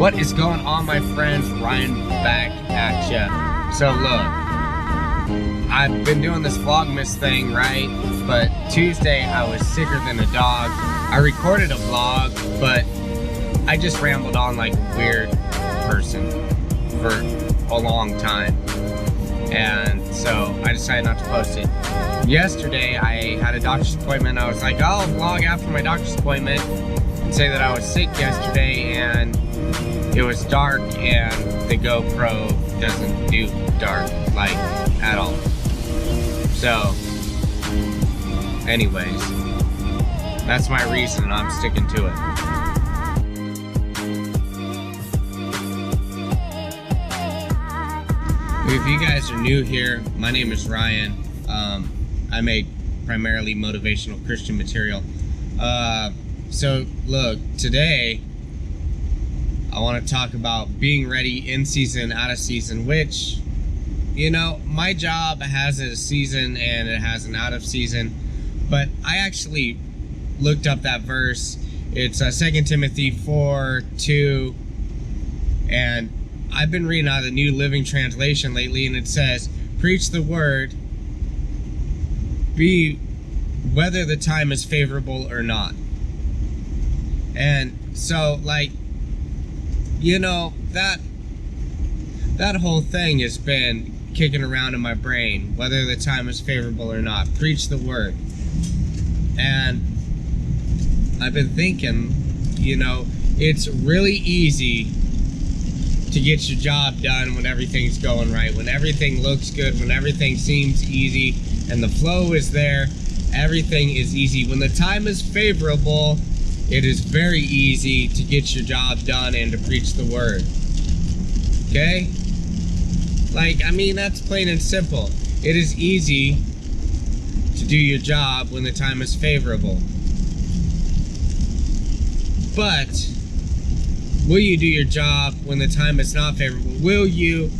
What is going on, my friends? Ryan back at ya. So look, I've been doing this Vlogmas thing, right? But Tuesday I was sicker than a dog. I recorded a vlog, but I just rambled on like a weird person for a long time. And so I decided not to post it. Yesterday I had a doctor's appointment. I was like, I'll vlog after my doctor's appointment and say that I was sick yesterday, and it was dark and the GoPro doesn't do dark like at all. So anyways, that's my reason and I'm sticking to it. If you guys are new here, my name is Ryan. I make primarily motivational Christian material. So look, today I want to talk about being ready in season, out of season, which, you know, my job has a season and it has an out of season, but I actually looked up that verse. It's 2 Timothy 4:2, and I've been reading out of the New Living Translation lately, and it says, preach the word, be whether the time is favorable or not. And so, like, you know, that whole thing has been kicking around in my brain, whether the time is favorable or not. Preach the word. And I've been thinking, you know, it's really easy to get your job done when everything's going right, when everything looks good, when everything seems easy and the flow is there. Everything is easy. When the time is favorable, it is very easy to get your job done and to preach the word. Okay? Like, I mean, that's plain and simple. It is easy to do your job when the time is favorable. But will you do your job when the time is not favorable? Will you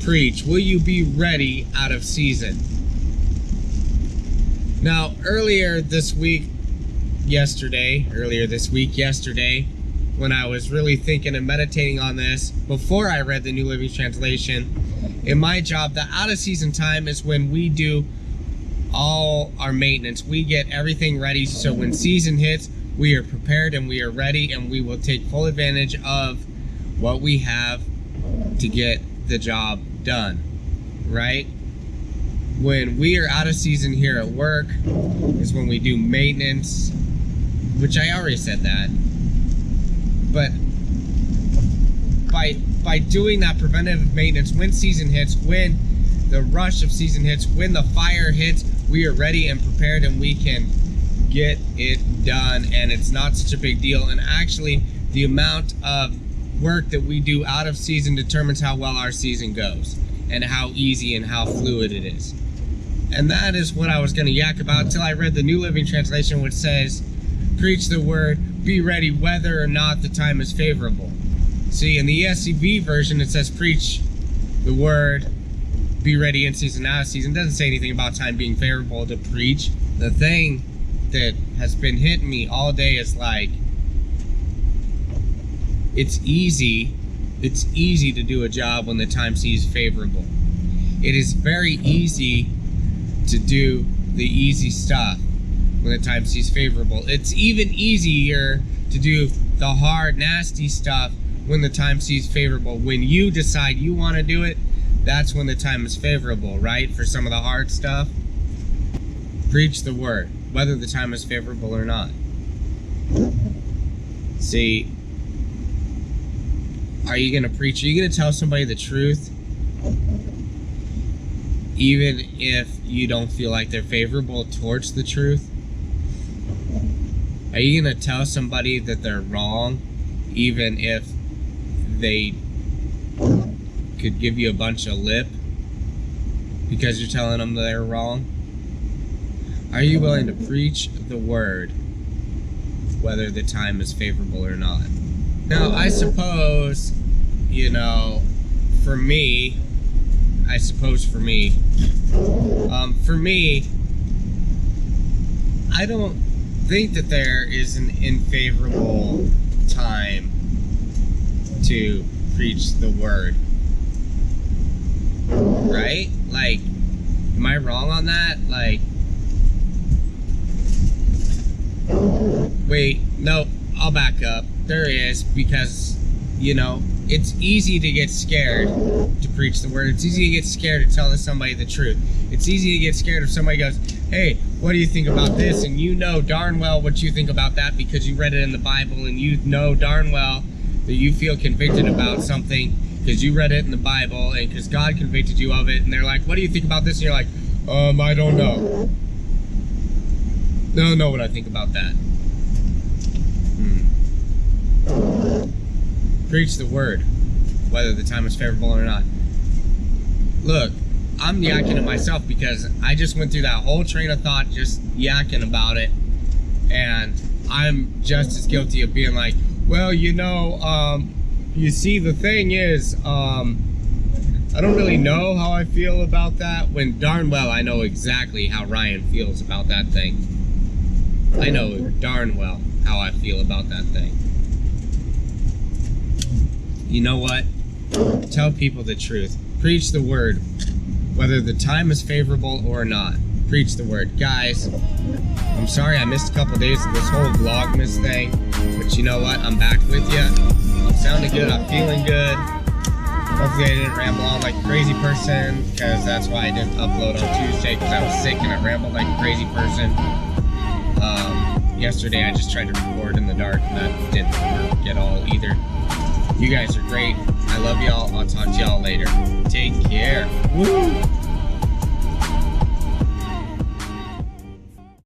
preach? Will you be ready out of season? Now, earlier this week, yesterday, when I was really thinking and meditating on this, before I read the New Living Translation, in my job, the out of season time is when we do all our maintenance. We get everything ready, so when season hits, we are prepared and we are ready, and we will take full advantage of what we have to get the job done, right? When we are out of season here at work is when we do maintenance, which I already said that. But by doing that preventative maintenance, when season hits, when the rush of season hits, when the fire hits, we are ready and prepared and we can get it done, and it's not such a big deal. And actually, the amount of work that we do out of season determines how well our season goes and how easy and how fluid it is. And that is what I was going to yak about until I read the New Living Translation, which says, preach the word, be ready whether or not the time is favorable. See, in the ESV version, it says preach the word, be ready in season, out of season. It doesn't say anything about time being favorable to preach. The thing that has been hitting me all day is like, it's easy to do a job when the time seems favorable. It is very easy to do the easy stuff when the time seems favorable. It's even easier to do the hard, nasty stuff when the time seems favorable. When you decide you want to do it, that's when the time is favorable, right? For some of the hard stuff, preach the word, whether the time is favorable or not. See, are you going to preach? Are you going to tell somebody the truth, even if you don't feel like they're favorable towards the truth? Are you going to tell somebody that they're wrong, even if they could give you a bunch of lip because you're telling them they're wrong? Are you willing to preach the word, whether the time is favorable or not? Now, I suppose, you know, for me, I don't think that there is an unfavorable time to preach the word. Right? Like, am I wrong on that? Like, wait, no, I'll back up. There is, because, you know, it's easy to get scared to preach the word. It's easy to get scared to tell somebody the truth. It's easy to get scared if somebody goes, hey, what do you think about this? And you know darn well what you think about that because you read it in the Bible, and you know darn well that you feel convicted about something because you read it in the Bible and because God convicted you of it. And they're like, what do you think about this? And you're like, I don't know. I don't know what I think about that. Preach the word, whether the time is favorable or not. Look, I'm yakking at myself because I just went through that whole train of thought just yakking about it, and I'm just as guilty of being like, well, you know, you see, the thing is, I don't really know how I feel about that, when darn well I know exactly how Ryan feels about that thing. I know darn well how I feel about that thing. You know what? Tell people the truth. Preach the word, whether the time is favorable or not. Preach the word. Guys, I'm sorry I missed a couple days of this whole Vlogmas thing, but you know what? I'm back with you. I'm sounding good. I'm feeling good. Hopefully I didn't ramble on like a crazy person, because that's why I didn't upload on Tuesday, because I was sick and I rambled like a crazy person. Yesterday I just tried to record in the dark, and that didn't work at all either. You guys are great. I love y'all. I'll talk to y'all later. Take care. Woo!